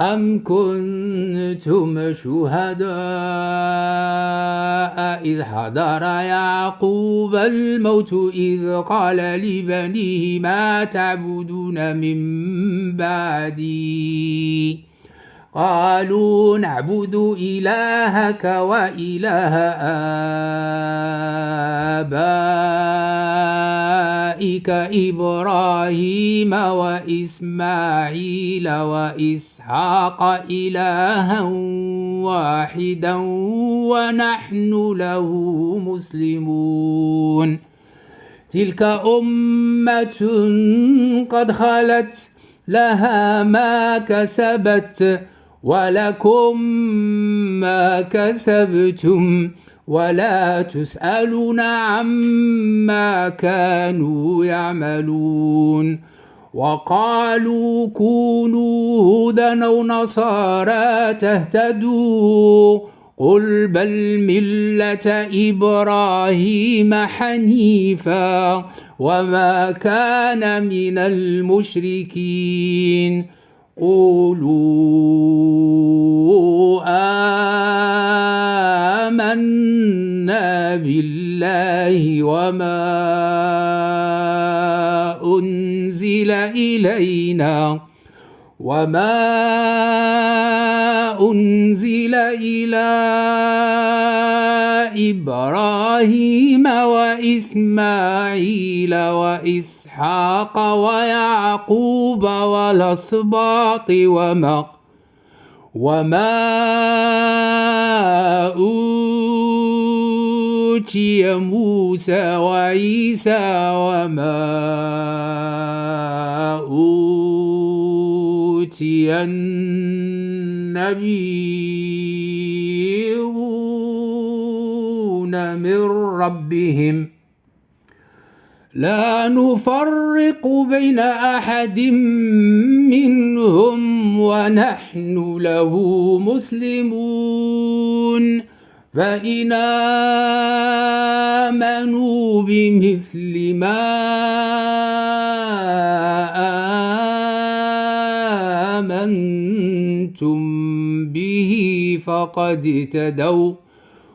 أم كنتم شهداء إذ حضر يعقوب الموت إذ قال لبنيه ما تعبدون من بعدي قالوا نعبد إلهك وإله آبائك إبراهيم وإسماعيل وإسحاق إلها واحدا ونحن له مسلمون تلك أمة قد خلت لها ما كسبت ولكم ما كسبتم ولا تسألون عما كانوا يعملون وقالوا كونوا هودا أو نصارى تهتدوا قل بل ملة إبراهيم حنيفا وما كان من المشركين قولوا آمنا بالله وما أنزل إلى إبراهيم وإسماعيل وإسحاق ويعقوب والأسباط وما أوتي موسى وعيسى وما أوتي النبيون من ربهم لا نفرق بين أحد منهم ونحن له مسلمون فإن آمنوا بمثل ما آمنتم به فقد اهتدوا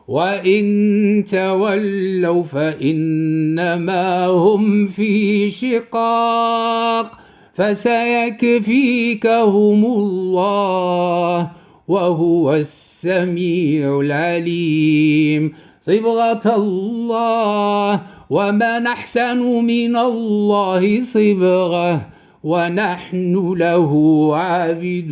وإن تولوا فإنما هم في شقاق فسيكفيكهم الله وهو السميع العليم صبغة الله ومن أحسن من الله صبغة ونحن له عابدون.